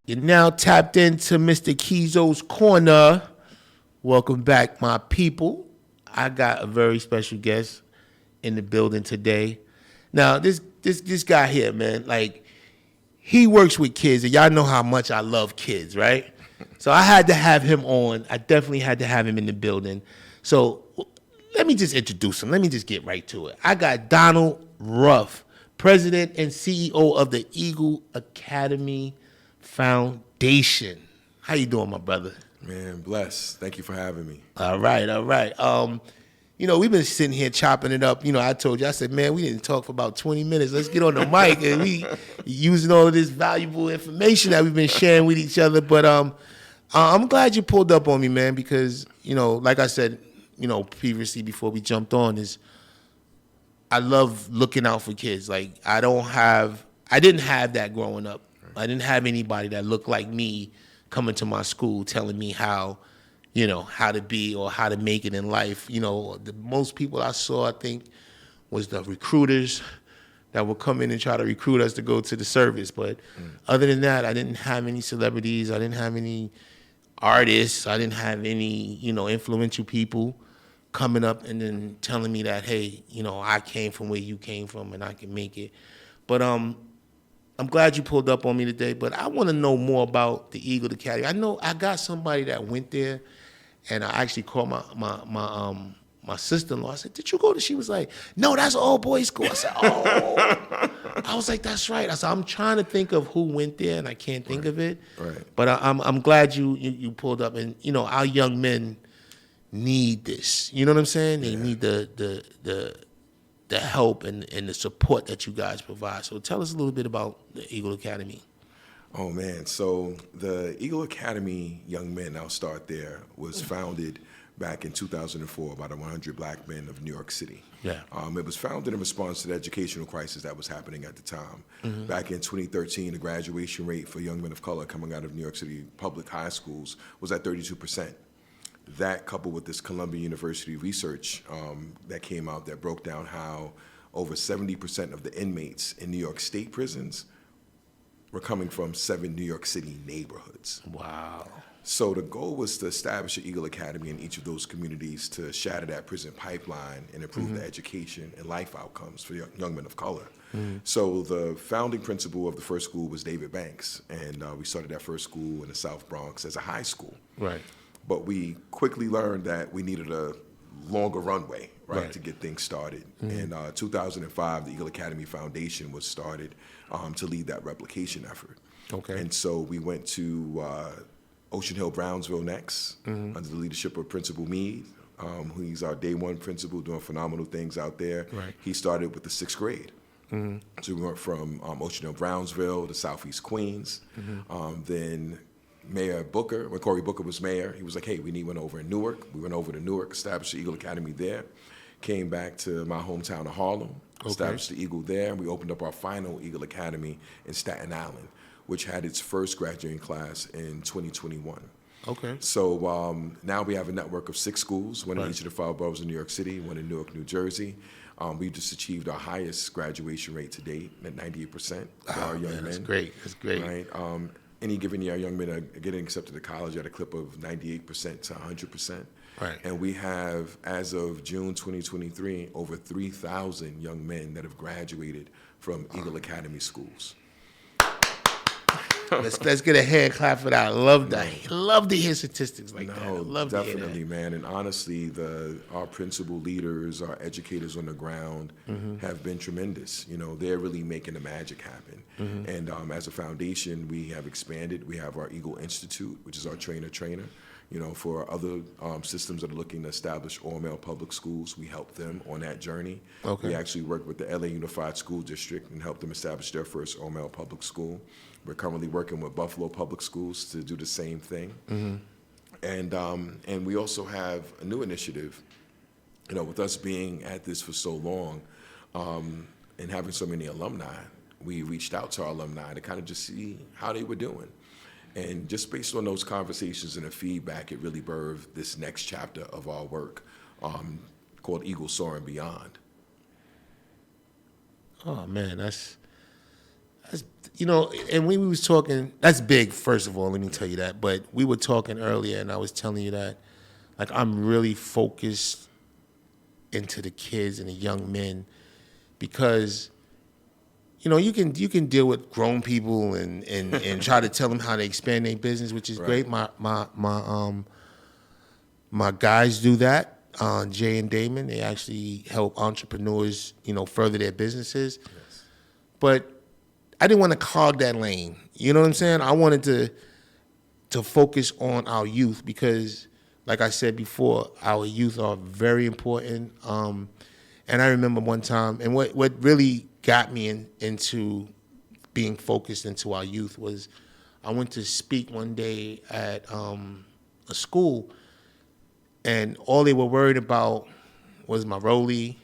You're now tapped into Mr. Keeyzo's Corner. Welcome back, my people. I got a very special guest in the building today. Now, this guy here, man, like, he works with kids, and y'all know how much I love kids, right? So I had to have him on. I definitely had to have him in the building. So let me just introduce him. Let me just get right to it. I got Donald Ruff, President and CEO of the Eagle Academy Foundation. How you doing, my brother? Man, bless. Thank you for having me. All right. You know, we've been sitting here chopping it up. You know, I told you, I said, man, we didn't talk for about 20 minutes. Let's get on the mic and we using all of this valuable information that we've been sharing with each other. But I'm glad you pulled up on me, man, because, you know, like I said, you know, previously before we jumped on, is I love looking out for kids. Like, I didn't have that growing up. I didn't have anybody that looked like me coming to my school telling me how, you know, how to be or how to make it in life. You know, the most people I saw, I think, was the recruiters that would come in and try to recruit us to go to the service. But other than that, I didn't have any celebrities. I didn't have any artists. I didn't have any, you know, influential people coming up and then telling me that, hey, you know, I came from where you came from and I can make it. But I'm glad you pulled up on me today, but I want to know more about the Eagle Academy. I know I got somebody that went there, and I actually called my sister-in-law. I said, "Did you go to?" She was like, "No, that's an all-boys school." I said, "Oh." I was like, "That's right." I said, "I'm trying to think of who went there, and I can't think of it." Right. But I'm glad you pulled up, and you know, our young men need this. You know what I'm saying? They need the help and the support that you guys provide. So tell us a little bit about the Eagle Academy. Oh, man. So the Eagle Academy Young Men, I'll start there, was founded back in 2004 by the 100 Black men of New York City. Yeah. It was founded in response to the educational crisis that was happening at the time. Back in 2013, the graduation rate for young men of color coming out of New York City public high schools was at 32%. That, coupled with this Columbia University research that came out that broke down how over 70% of the inmates in New York State prisons were coming from 7 New York City neighborhoods. Wow. So the goal was to establish an Eagle Academy in each of those communities to shatter that prison pipeline and improve the education and life outcomes for young men of color. So the founding principal of the first school was David Banks, and we started that first school in the South Bronx as a high school. Right. But we quickly learned that we needed a longer runway, right, to get things started. In 2005, the Eagle Academy Foundation was started to lead that replication effort. Okay. And so we went to Ocean Hill, Brownsville next, under the leadership of Principal Meade, who's our day one principal, doing phenomenal things out there. Right. He started with the 6th grade. So we went from Ocean Hill, Brownsville to Southeast Queens. Then Mayor Booker, when Cory Booker was mayor, he was like, hey, we need one over in Newark. We went over to Newark, established the Eagle Academy there, came back to my hometown of Harlem, established the Eagle there, and we opened up our final Eagle Academy in Staten Island, which had its first graduating class in 2021. Okay. So now we have a network of 6 schools, one in each of the 5 boroughs in New York City, one in Newark, New Jersey. We've just achieved our highest graduation rate to date at 98% for our young men. That's great. That's great. Right. Any given year, our young men are getting accepted to college at a clip of 98% to 100%. Right. And we have, as of June 2023, over 3,000 young men that have graduated from Eagle Academy schools. Let's get a hand clap for that. I love that. I love to hear statistics like that. I No, love to hear definitely, that. man. And honestly, our principal leaders, our educators on the ground have been tremendous. You know, they're really making the magic happen. And as a foundation, we have expanded. We have our Eagle Institute, which is our trainer. You know, for other systems that are looking to establish all-male public schools, we help them on that journey. Okay. We actually work with the LA Unified School District and help them establish their first all-male public school. We're currently working with Buffalo Public Schools to do the same thing. And we also have a new initiative, you know, with us being at this for so long and having so many alumni, we reached out to our alumni to kind of just see how they were doing. And just based on those conversations and the feedback, it really birthed this next chapter of our work called Eagle Soaring Beyond. Oh man, that's and we was talking. That's big. First of all, let me tell you that. But we were talking earlier, and I was telling you that, like, I'm really focused into the kids and the young men, because you can deal with grown people and try to tell them how to expand their business, which is great. My guys do that. Jay and Damon, they actually help entrepreneurs, further their businesses. Yes. But I didn't want to clog that lane. You know what I'm saying? I wanted to focus on our youth, because, like I said before, our youth are very important. And I remember one time, and what really got me into being focused into our youth was, I went to speak one day at a school, and all they were worried about was my rollie,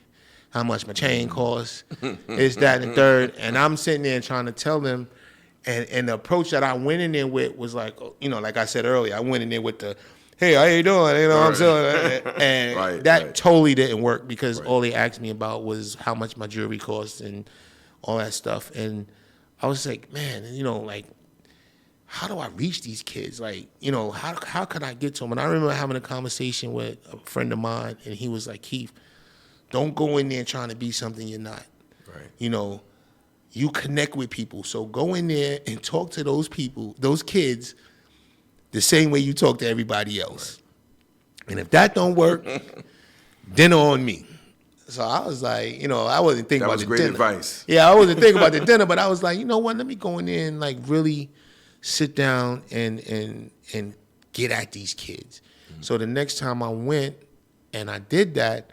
how much my chain costs, this, that, and the third. And I'm sitting there trying to tell them, and the approach that I went in there with was like, like I said earlier, I went in there with the, hey, how you doing? I'm saying, and that totally didn't work, because all they asked me about was how much my jewelry costs and all that stuff. And I was like, man, like, how do I reach these kids? Like, how can I get to them? And I remember having a conversation with a friend of mine, and he was like, Keith, don't go in there trying to be something you're not. Right. You connect with people. So go in there and talk to those people, those kids, the same way you talk to everybody else. Right. And if that don't work, dinner on me. So I was like, I wasn't thinking about the dinner. That was great advice. Yeah, I wasn't thinking about the dinner, but I was like, you know what? Let me go in there and, like, really sit down and get at these kids. Mm-hmm. So the next time I went and I did that,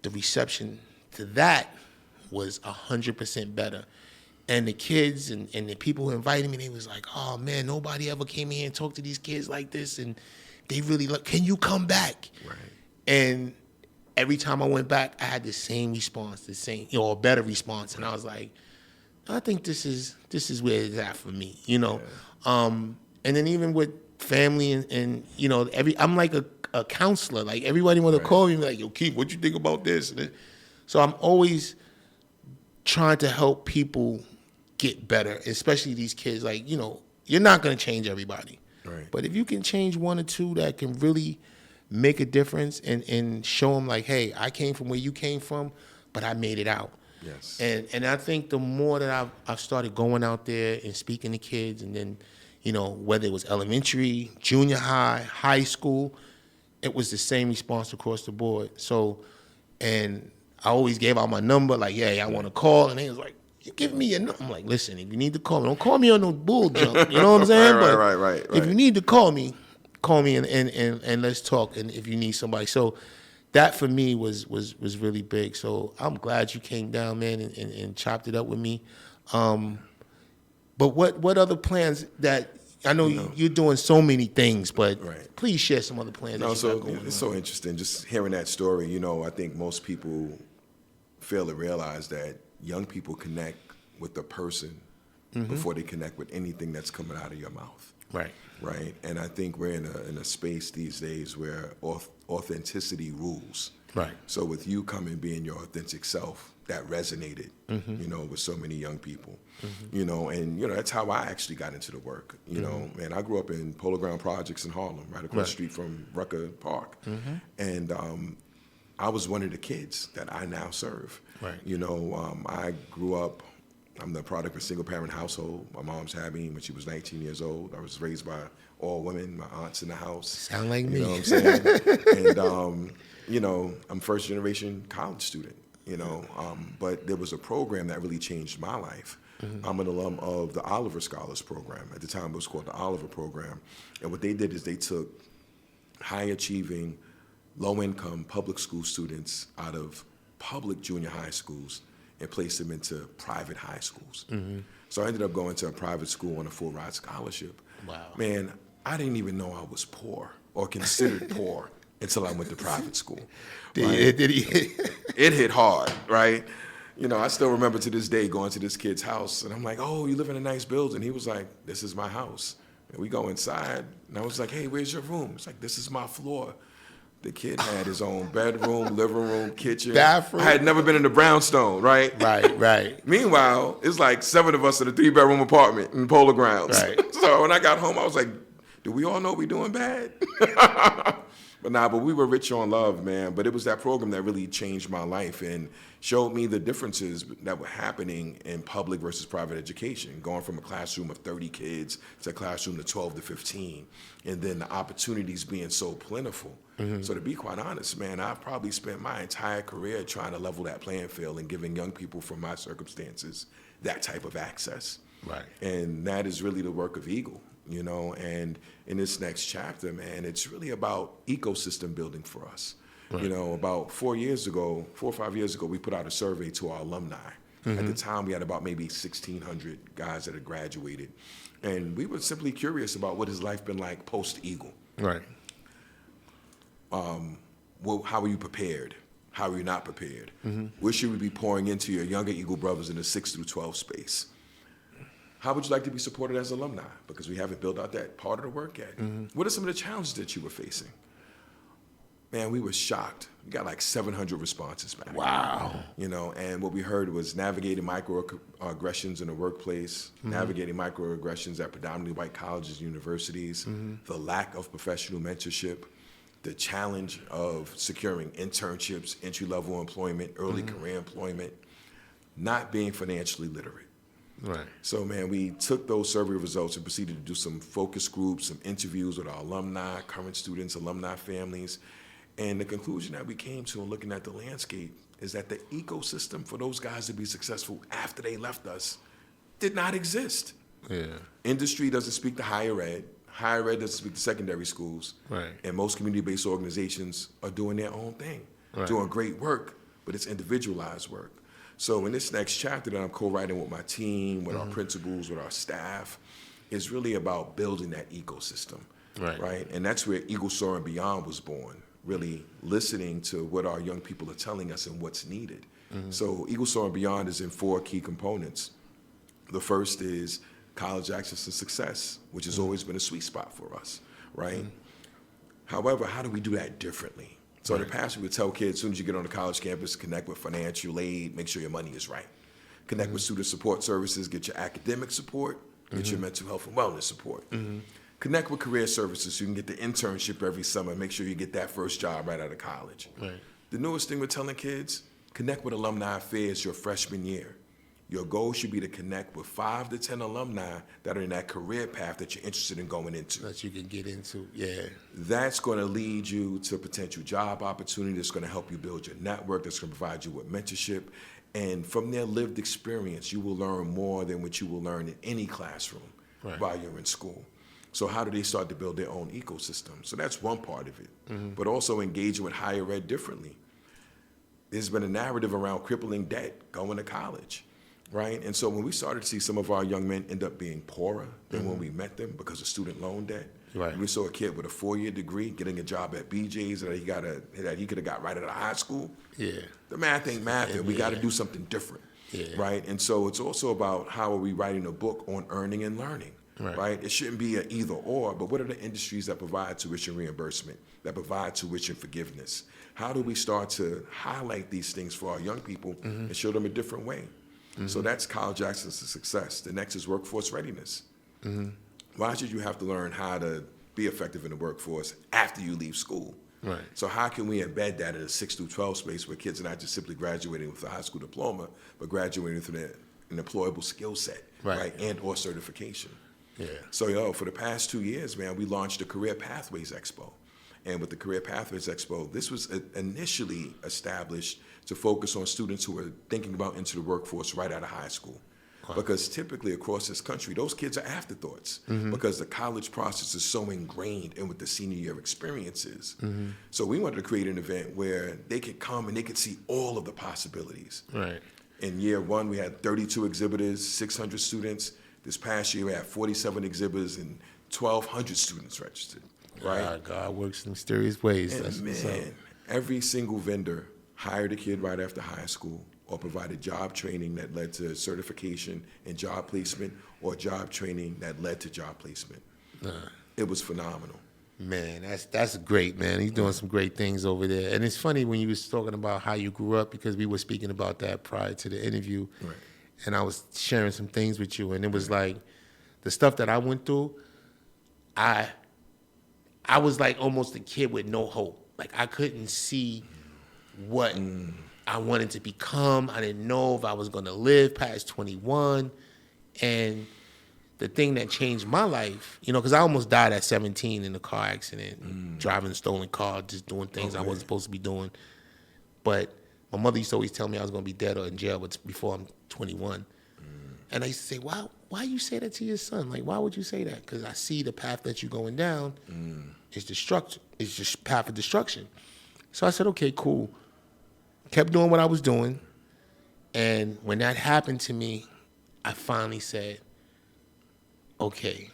the reception to that was 100% better. And the kids and the people who invited me, they was like, oh man, nobody ever came here and talked to these kids like this. And they really can you come back? Right. And every time I went back, I had the same response, the same, a better response. And I was like, I think this is where it's at for me, Yeah. And then even with family and I'm like a counselor. Like, everybody want to call me and be like, yo, Keith, what you think about this? So I'm always trying to help people get better, especially these kids. Like, you're not going to change everybody. Right. But if you can change one or two that can really make a difference and show them, like, hey, I came from where you came from, but I made it out. Yes. And I think the more that I've started going out there and speaking to kids, and then, whether it was elementary, junior high, high school, it was the same response across the board. So, and I always gave out my number, like, yeah, I want to call. And they was like, you give me your number. I'm like, listen, if you need to call me, don't call me on no bull jump. You know what I'm saying? Right. If you need to call me and let's talk. And if you need somebody. So that for me was really big. So I'm glad you came down, man, and chopped it up with me. But what other plans that, I know you're doing so many things, but please share some other plans that you got going on. It's so interesting just hearing that story. I think most people fail to realize that young people connect with the person before they connect with anything that's coming out of your mouth. Right. And I think we're in a space these days where authenticity rules. Right. So with you coming being your authentic self, that resonated, with so many young people. And that's how I actually got into the work. Man, I grew up in Polo Ground Projects in Harlem, right across the street from Rucker Park. And I was one of the kids that I now serve. Right. I grew up, I'm the product of a single parent household. My mom's had me when she was 19 years old. I was raised by all women, my aunts in the house. Sound like me. You know what I'm saying? And, I'm first generation college student, but there was a program that really changed my life. I'm an alum of the Oliver Scholars Program. At the time, it was called the Oliver Program. And what they did is they took high-achieving, low-income public school students out of public junior high schools and placed them into private high schools. So I ended up going to a private school on a full-ride scholarship. Wow. Man, I didn't even know I was poor or considered poor until I went to private school. Right? It hit hard, right? I still remember to this day going to this kid's house, and I'm like, oh, you live in a nice building. He was like, this is my house. And we go inside, and I was like, hey, where's your room? It's like, this is my floor. The kid had his own bedroom, living room, kitchen. Bathroom. I had never been in the brownstone, right? Right. Meanwhile, it's like 7 of us in a 3-bedroom apartment in Polar Grounds. Right. So when I got home, I was like, do we all know we doing bad? But we were rich on love, man. But it was that program that really changed my life and showed me the differences that were happening in public versus private education, going from a classroom of 30 kids to a classroom of 12 to 15, and then the opportunities being so plentiful. So to be quite honest, man, I've probably spent my entire career trying to level that playing field and giving young people from my circumstances that type of access. Right. And that is really the work of Eagle, you know. And in this next chapter, man, it's really about ecosystem building for us. Right. You know, about 4 or 5 years ago, we put out a survey to our alumni. At the time, we had about maybe 1,600 guys that had graduated. And we were simply curious about what his life been like post-Eagle. Right. How are you prepared? How are you not prepared? What should we be pouring into your younger Eagle brothers in the 6 through 12 space? How would you like to be supported as alumni? Because we haven't built out that part of the work yet. What are some of the challenges that you were facing? Man, we were shocked. We got like 700 responses back. Wow. You know, and what we heard was navigating microaggressions in the workplace, navigating microaggressions at predominantly white colleges and universities, the lack of professional mentorship, the challenge of securing internships, entry-level employment, early career employment, not being financially literate. Right. So, man, we took those survey results and proceeded to do some focus groups, some interviews with our alumni, current students, alumni families. And the conclusion that we came to in looking at the landscape is that the ecosystem for those guys to be successful after they left us did not exist. Yeah. Industry doesn't speak to higher ed. Higher ed doesn't speak to secondary schools. Right. And most community-based organizations are doing their own thing, doing great work, but it's individualized work. So in this next chapter that I'm co-writing with my team, with our principals, with our staff, is really about building that ecosystem. Right. And that's where Eagle Soar and Beyond was born, really listening to what our young people are telling us and what's needed. So Eagle Soar and Beyond is in 4 key components. The first is college access and success, which has always been a sweet spot for us, right? However, how do we do that differently? So in the past, we would tell kids, as soon as you get on the college campus, connect with financial aid, make sure your money is right. Connect with student support services, get your academic support, get your mental health and wellness support. Connect with career services so you can get the internship every summer, make sure you get that first job right out of college. The newest thing we're telling kids, connect with alumni affairs your freshman year. Your goal should be to connect with 5 to 10 alumni that are in that career path that you're interested in going into. That you can get into, yeah. That's going to lead you to potential job opportunity. That's going to help you build your network. That's going to provide you with mentorship. And from their lived experience, you will learn more than what you will learn in any classroom while you're in school. So how do they start to build their own ecosystem? So that's one part of it. But also engaging with higher ed differently. There's been a narrative around crippling debt going to college. Right? And so when we started to see some of our young men end up being poorer than when we met them because of student loan debt, we saw a kid with a 4-year degree getting a job at BJ's that he could have got right out of high school. The math ain't math, and we got to do something different. Right? And so it's also about how are we writing a book on earning and learning. Right? It shouldn't be an either or, but what are the industries that provide tuition reimbursement, that provide tuition forgiveness? How do we start to highlight these things for our young people and show them a different way? So that's college access to success. The next is workforce readiness. Why should you have to learn how to be effective in the workforce after you leave school? So how can we embed that in a 6 through 12 space where kids are not just simply graduating with a high school diploma, but graduating with an employable skill set, and or certification? So for the past 2 years, man, we launched the Career Pathways Expo. And with the Career Pathways Expo, this was initially established to focus on students who are thinking about into the workforce right out of high school. Because typically across this country, those kids are afterthoughts because the college process is so ingrained in what the senior year experience is. So we wanted to create an event where they could come and they could see all of the possibilities. In year 1, we had 32 exhibitors, 600 students. This past year, we had 47 exhibitors and 1,200 students registered. God works in mysterious ways. And man, every single vendor hired a kid right after high school or provided job training that led to certification and job placement or job training that led to job placement. It was phenomenal. Man, that's great, man. He's doing some great things over there. And it's funny when you was talking about how you grew up, because we were speaking about that prior to the interview. Right. And I was sharing some things with you, and it was like the stuff that I went through, I was like almost a kid with no hope. Like I couldn't see what I wanted to become. I didn't know if I was going to live past 21. And the thing that changed my life, because I almost died at 17 in a car accident, driving a stolen car, just doing things I wasn't supposed to be doing. But my mother used to always tell me I was going to be dead or in jail before I'm 21. And I used to say, why you say that to your son? Like, why would you say that? Because I see the path that you're going down is destruction. It's just path of destruction. So I said, okay, cool. Kept doing what I was doing. And when that happened to me, I finally said, okay,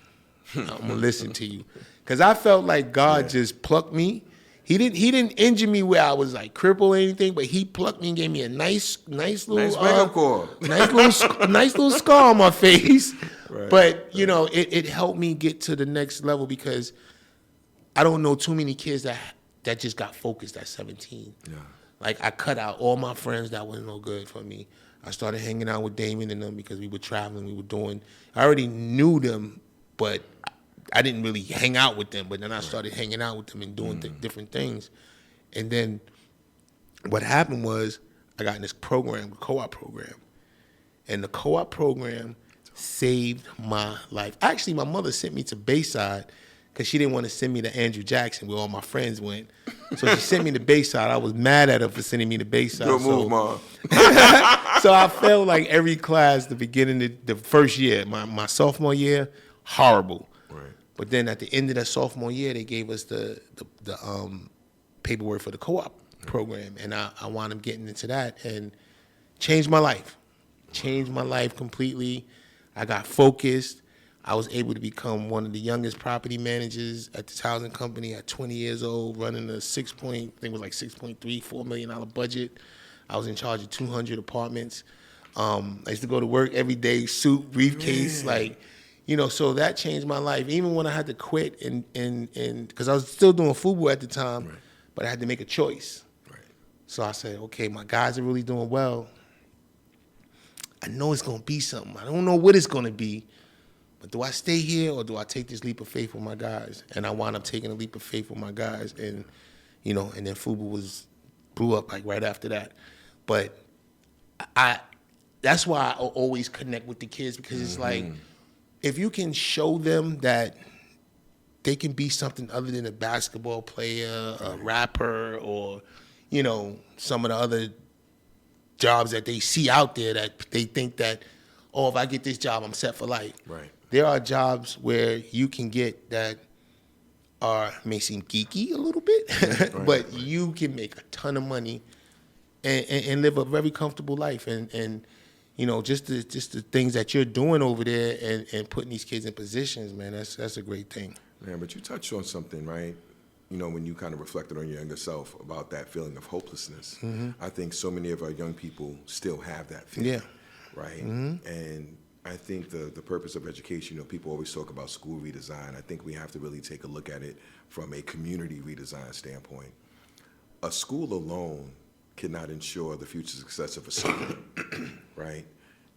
I'm going to listen to you. Because I felt like God just plucked me. He didn't injure me where I was like crippled or anything, but he plucked me and gave me a nice little wake-up call. nice little scar on my face. Right. But it helped me get to the next level, because I don't know too many kids that just got focused at 17. Yeah. Like I cut out all my friends that wasn't no good for me. I started hanging out with Damon and them because we were traveling, we were doing. I already knew them, but I didn't really hang out with them, but then I started hanging out with them and doing different things. And then what happened was I got in this program, the co-op program. And the co-op program saved my life. Actually, my mother sent me to Bayside because she didn't want to send me to Andrew Jackson where all my friends went. So she sent me to Bayside. I was mad at her for sending me to Bayside. Good move, Mom. So I felt like every class, the first year, my sophomore year, horrible. But then at the end of that sophomore year, they gave us the paperwork for the co-op program, and I wound up getting into that and changed my life. Changed my life completely. I got focused. I was able to become one of the youngest property managers at this housing company at 20 years old, running a $6.4 million budget. I was in charge of 200 apartments. I used to go to work every day, suit, briefcase, so that changed my life. Even when I had to quit, and because I was still doing FUBU at the time, but I had to make a choice. Right. So I said, okay, my guys are really doing well. I know it's going to be something. I don't know what it's going to be, but do I stay here or do I take this leap of faith with my guys? And I wound up taking a leap of faith with my guys, and and then FUBU blew up like right after that. But that's why I always connect with the kids, because it's like, if you can show them that they can be something other than a basketball player, a rapper, or, some of the other jobs that they see out there that they think that, if I get this job, I'm set for life. Right. There are jobs where you can get that may seem geeky a little bit, but you can make a ton of money and live a very comfortable life. And just the things that you're doing over there and putting these kids in positions, man, that's a great thing. Man, but you touched on something, right? When you kind of reflected on your younger self about that feeling of hopelessness. I think so many of our young people still have that feeling. Yeah. Right? And I think the purpose of education, people always talk about school redesign. I think we have to really take a look at it from a community redesign standpoint. A school alone cannot ensure the future success of a student, right?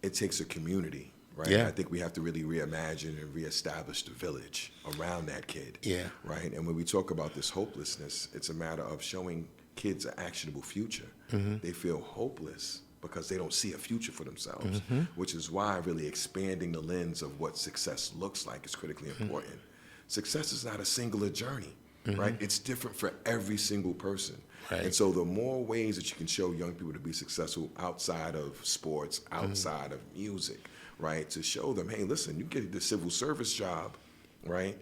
It takes a community, right? Yeah. I think we have to really reimagine and reestablish the village around that kid, Yeah. right? And when we talk about this hopelessness, it's a matter of showing kids an actionable future. They feel hopeless because they don't see a future for themselves, which is why really expanding the lens of what success looks like is critically important. Success is not a singular journey, right? It's different for every single person. Right. And so the more ways that you can show young people to be successful outside of sports, outside of music, right? To show them, hey, listen, you get the civil service job, right?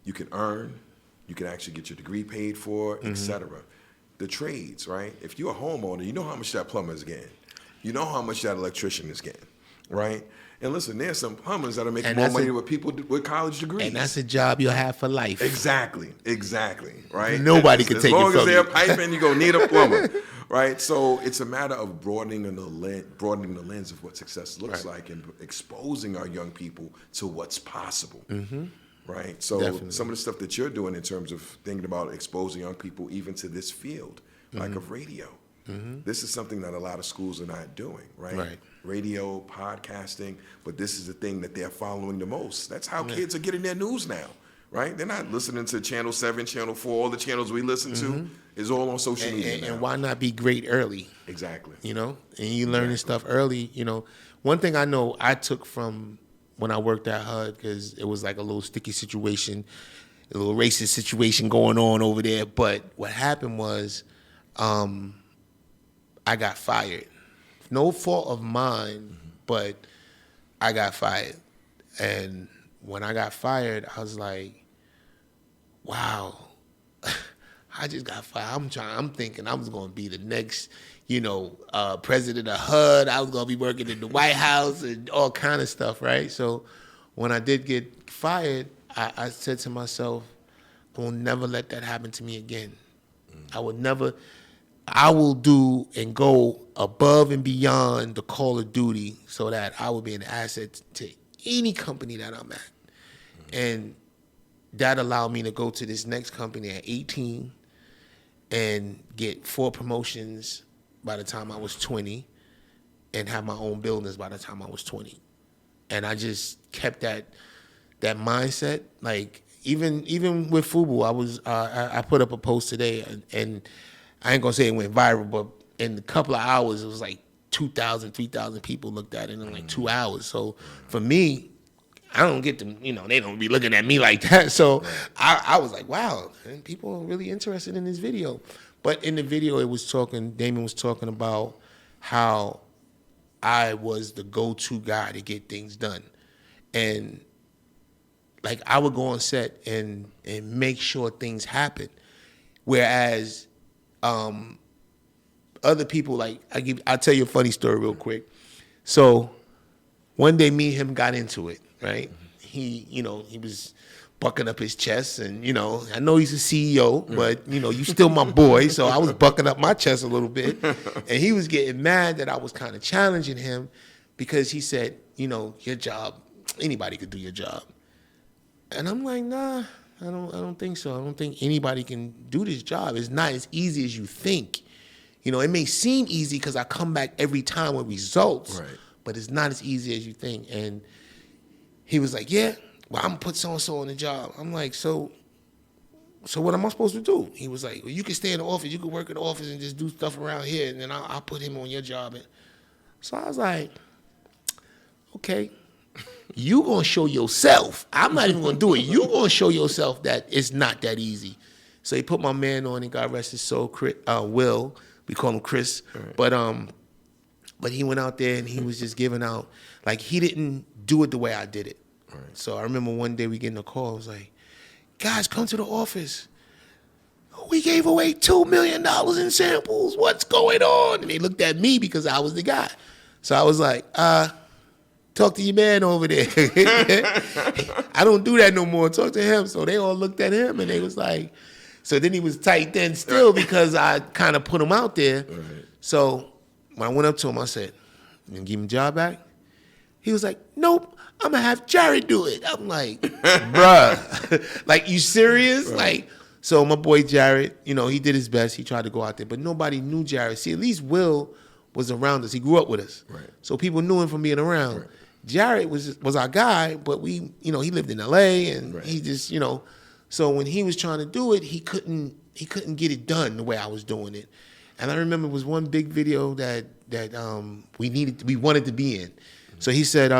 You can earn, you can actually get your degree paid for, et cetera. The trades, right? If you're a homeowner, you know how much that plumber is getting. You know how much that electrician is getting, right? And listen, there's some plumbers that are making more money with people with college degrees. And that's a job you'll have for life. Exactly, right? Nobody can take it from you. As long as they're piping, you're going to need a plumber, right? So it's a matter of broadening the lens of what success looks like and exposing our young people to what's possible, right? So Definitely. some of the stuff that you're doing in terms of thinking about exposing young people even to this field, like of radio. This is something that a lot of schools are not doing, right? Right. Radio, podcasting, but this is the thing that they're following the most. That's how kids are getting their news now, right? They're not listening to Channel 7, Channel 4, all the channels we listen to is all on social media now. And why not be great early? Exactly. You know, and you learn this stuff early. You know, one thing I know I took from when I worked at HUD, because it was like a little sticky situation, a little racist situation going on over there. But what happened was, I got fired. No fault of mine, but I got fired. And when I got fired, I was like, wow, I just got fired. I'm thinking I was going to be the next, president of HUD. I was going to be working in the White House and all kind of stuff, right? So when I did get fired, I said to myself, I will never let that happen to me again. I will do and go above and beyond the call of duty so that I will be an asset to any company that I'm at. And that allowed me to go to this next company at 18 and get 4 promotions by the time I was 20 and have my own business by the time I was 20. And I just kept that mindset. Like even with FUBU, I put up a post today and I ain't gonna say it went viral, but in a couple of hours, it was like 2,000, 3,000 people looked at it in like 2 hours. So for me, I don't get them, they don't be looking at me like that. So I was like, wow, man, people are really interested in this video. But in the video, Damon was talking about how I was the go-to guy to get things done. And like I would go on set and make sure things happen. Whereas other people, like I'll tell you a funny story real quick. So one day me and him got into it, right? He was bucking up his chest and, I know he's a CEO, but, you still my boy. So I was bucking up my chest a little bit. And he was getting mad that I was kind of challenging him because he said, your job, anybody could do your job. And I'm like, nah, I don't think so. I don't think anybody can do this job. It's not as easy as you think. It may seem easy because I come back every time with results, right, but it's not as easy as you think. And he was like, yeah, well, I'm going to put so-and-so on the job. I'm like, so what am I supposed to do? He was like, well, you can stay in the office. You can work in the office and just do stuff around here, and then I'll put him on your job. So I was like, okay. You gonna show yourself. I'm not even gonna do it. You gonna show yourself that it's not that easy. So he put my man on, and God rest his soul, Will. We call him Chris. Right. But he went out there and he was just giving out, like he didn't do it the way I did it. Right. So I remember one day we get in a call. I was like, guys, come to the office. We gave away $2 million in samples. What's going on? And they looked at me because I was the guy. So I was like, talk to your man over there. I don't do that no more. Talk to him. So they all looked at him and they was like, so then he was tight then still because I kind of put him out there. Right. So when I went up to him, I said, you gonna give him a job back? He was like, nope, I'm gonna have Jared do it. I'm like, bruh, like you serious? Right. Like, so my boy Jared, he did his best. He tried to go out there, but nobody knew Jared. See, at least Will was around us. He grew up with us. Right. So people knew him from being around. Right. Jared was our guy, but he lived in LA and right, he just, so when he was trying to do it, he couldn't get it done the way I was doing it. And I remember it was one big video that we wanted to be in. So he said,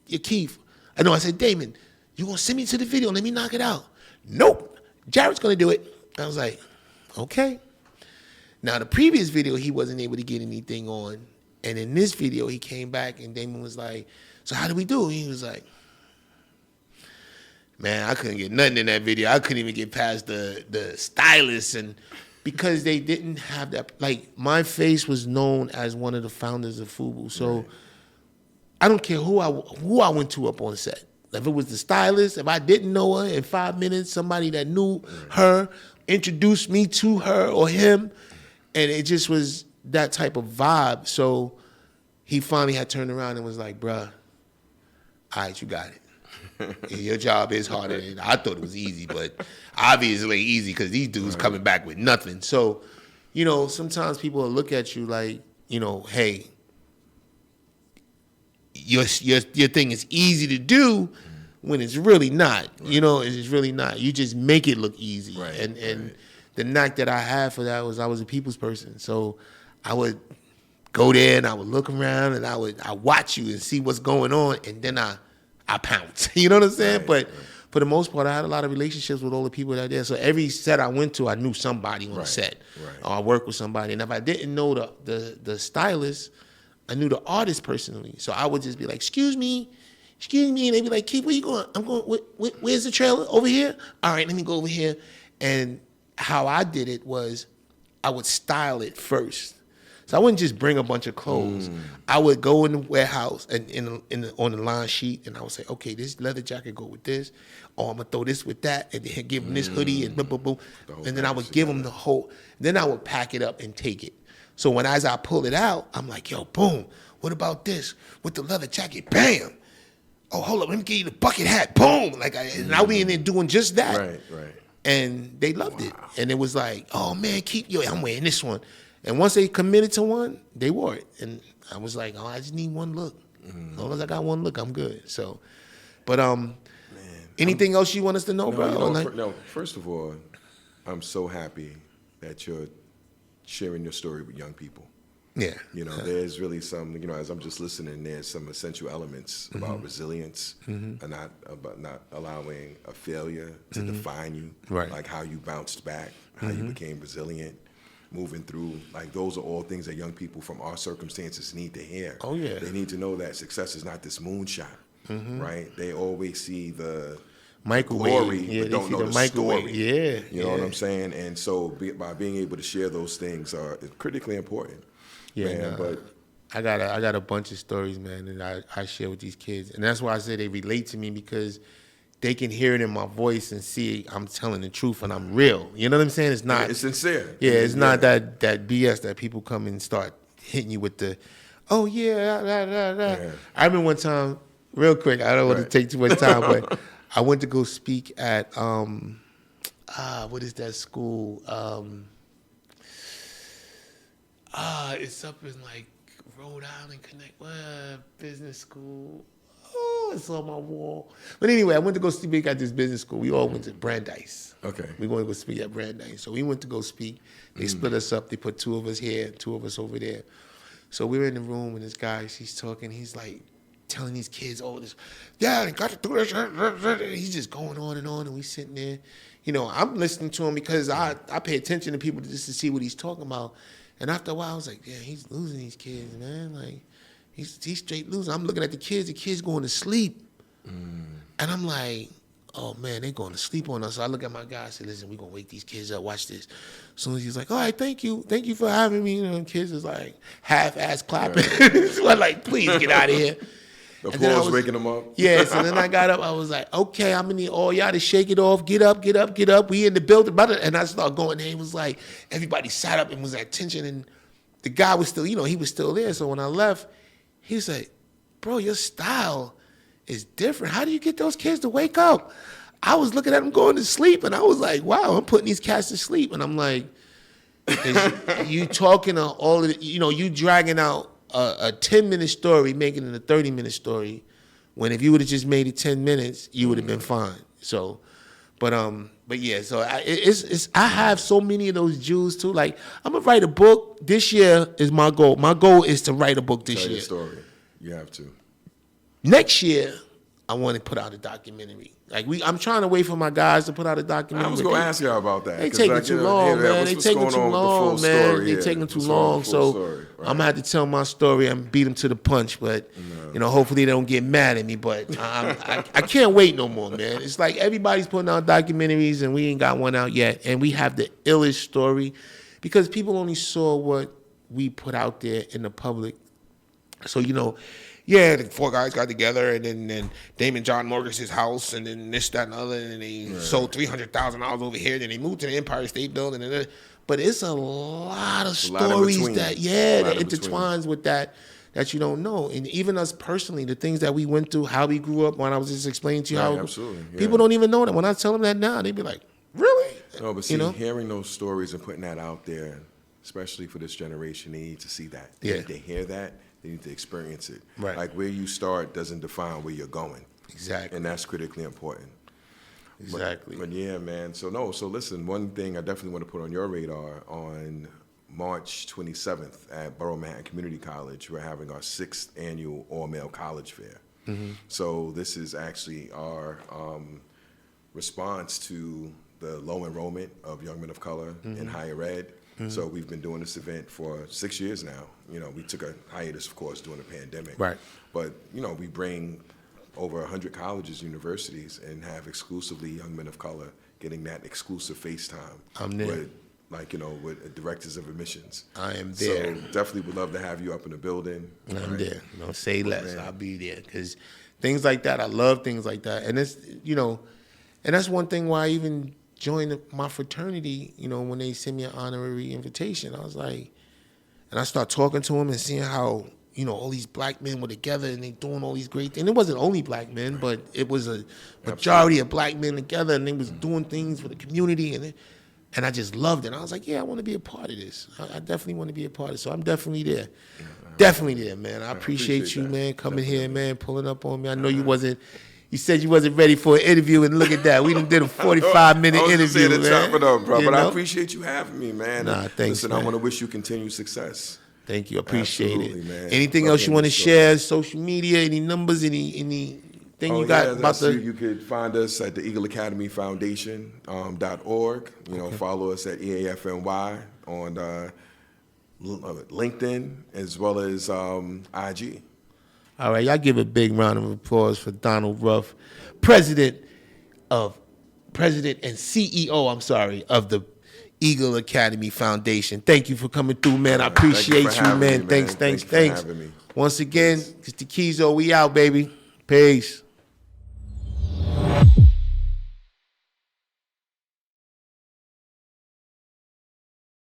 Keith, I said, Damon, you gonna send me to the video, let me knock it out. Nope, Jared's gonna do it. I was like, okay. Now the previous video, he wasn't able to get anything on. And in this video, he came back and Damon was like, so how do we do? He was like, man, I couldn't get nothing in that video. I couldn't even get past the stylist. And because they didn't have that, like my face was known as one of the founders of FUBU. So right, I don't care who I went to up on set. If it was the stylist, if I didn't know her in 5 minutes, somebody that knew her introduced me to her or him. And it just was that type of vibe. So he finally had turned around and was like, bruh, all right, you got it. Your job is harder than I thought it was easy, but obviously easy because these dudes coming back with nothing. So, sometimes people will look at you like, hey, your thing is easy to do when it's really not. It's really not. You just make it look easy. Right. And the knack that I had for that was I was a people's person. So I would go there and I would look around and I watch you and see what's going on, and then I pounce. You know what I'm saying? But for the most part, I had a lot of relationships with all the people that there. So every set I went to, I knew somebody on the set. Right. Or I worked with somebody. And if I didn't know the stylist, I knew the artist personally. So I would just be like, excuse me. And they'd be like, Keith, where you going? I'm going, where's the trailer? Over here? All right, let me go over here. And how I did it was I would style it first. So I wouldn't just bring a bunch of clothes. I would go in the warehouse and on the line sheet, and I would say, okay, this leather jacket go with this, or I'm gonna throw this with that, and then give them this hoodie and boom, boom, boom. And then I would give them the whole. Then I would pack it up and take it. So as I pull it out, I'm like, yo, boom. What about this with the leather jacket? Bam. Oh, hold up, let me give you the bucket hat. Boom. And I'll be in there doing just that. Right. And they loved it. And it was like, oh man, I'm wearing this one. And once they committed to one, they wore it. And I was like, I just need one look. As long as I got one look, I'm good. So, but anything else you want us to know, bro? No, first of all, I'm so happy that you're sharing your story with young people. Yeah. There's really some, as I'm just listening, there's some essential elements about resilience and about not allowing a failure to define you. Right. Like how you bounced back, how you became resilient, moving through. Like those are all things that young people from our circumstances need to hear. Oh, yeah. They need to know that success is not this moonshot, right? They always see the microwave glory, but don't know the microwave. story. Yeah. You know what I'm saying? And so by being able to share those things is critically important. Yeah, man, but I got a bunch of stories, man, and I share with these kids. And that's why I say they relate to me, because they can hear it in my voice and see I'm telling the truth and I'm real. You know what I'm saying? It's not. It's sincere. Yeah, it's not that BS that people come and start hitting you with the, oh yeah, Yeah. I remember one time, real quick, I don't want to take too much time, but I went to go speak at what is that school? It's up in like Rhode Island business school. Oh, it's on my wall. But anyway, I went to go speak at this business school. We all went to Brandeis. Okay. We going to go speak at Brandeis. So we went to go speak. They split us up. They put 2 of us here, 2 of us over there. So we were in the room, and this guy, he's talking. He's like telling these kids, oh, this, yeah, they got to do this. He's just going on, and we sitting there. I'm listening to him because I pay attention to people just to see what he's talking about. And after a while, I was like, yeah, he's losing these kids, man. Like, he's straight losing. I'm looking at the kids going to sleep. And I'm like, oh, man, they going to sleep on us. So I look at my guy, I said, listen, we're going to wake these kids up. Watch this. As soon as he's like, all right, thank you. Thank you for having me. And kids is like half-ass clapping. So I'm like, please get out of here. The applause waking them up. Yeah, so then I got up. I was like, okay, I'm going to need all y'all to shake it off. Get up. We in the building. And I started going there. It was like everybody sat up and was at attention. And the guy was still, he was still there. So when I left, he was like, bro, your style is different. How do you get those kids to wake up? I was looking at them going to sleep. And I was like, wow, I'm putting these cats to sleep. And I'm like, you talking to all of the, you dragging out a 10-minute story, making it a 30-minute story, when if you would have just made it 10 minutes, you would have been fine. So, but yeah, so I have so many of those jewels too. Like, I'm gonna write a book this year is my goal. My goal is to write a book this Tell year. your story. You have to. Next year, I want to put out a documentary. Like I'm trying to wait for my guys to put out a documentary. I was going to ask y'all about that. They taking too long, man. They taking too long, man. They taking too long. So I'm gonna have to tell my story and beat them to the punch. But hopefully they don't get mad at me. But I can't wait no more, man. It's like everybody's putting out documentaries and we ain't got one out yet. And we have the illest story because people only saw what we put out there in the public. So yeah, the 4 guys got together, and then Damon John mortgaged house, and then this, that, and the other, and then they sold $300,000 over here. Then they moved to the Empire State Building, but it's a lot of stories that intertwines with that that you don't know. And even us personally, the things that we went through, how we grew up, when I was just explaining to you Right, how absolutely, yeah. people don't even know that. When I tell them that now, they be like, really? No, but see, You know? hearing those stories and putting that out there, especially for this generation, they need to see that. They Yeah. need to hear that. They need to experience it. Right. Like where you start doesn't define where you're going. Exactly. And that's critically important. Exactly. But yeah, man. So listen, one thing I definitely want to put on your radar on March 27th at Borough Manhattan Community College, we're having our 6th annual all-male college fair. So this is actually our response to the low enrollment of young men of color in higher ed. So we've been doing this event for 6 years now. You know, we took a hiatus, of course, during the pandemic. Right. But, you know, we bring over 100 colleges, universities, and have exclusively young men of color getting that exclusive FaceTime. I'm there. With, like, you know, with directors of admissions. I am there. So definitely would love to have you up in the building. I'm right? there. Don't say less. man. I'll be there. Because things like that, I love things like that. And it's, you know, and that's one thing why I even joined my fraternity, you know, when they sent me an honorary invitation. I was like, and I start talking to them and seeing how, you know, all these black men were together and they doing all these great things. And it wasn't only black men, but it was a majority of black men together, and they was doing things for the community. And I just loved it. I was like, yeah, I want to be a part of this. I definitely want to be a part of it. So I'm definitely there. Definitely there, man. I appreciate you, that. man, coming here, man, pulling up on me. I know you said you wasn't ready for an interview, and look at that. We done did a 45-minute interview, man. Chop it up, bro. You But know? I appreciate you having me, man. Nah, thanks, Listen, man. I want to wish you continued success. Thank you. Appreciate Absolutely, it. man. Anything Love else you hearing want to the story. share? Social media? Any numbers? Anything you got about the? You could find us at the Eagle Academy Foundation .org. You know, follow us at EAFNY on LinkedIn as well as IG. All right, y'all give a big round of applause for Donald Ruff, president and CEO, of the Eagle Academy Foundation. Thank you for coming through, man. I appreciate for you, having man. me, Thanks. Thank you for having me. Once again, it's the Keeyzo. We out, baby. Peace.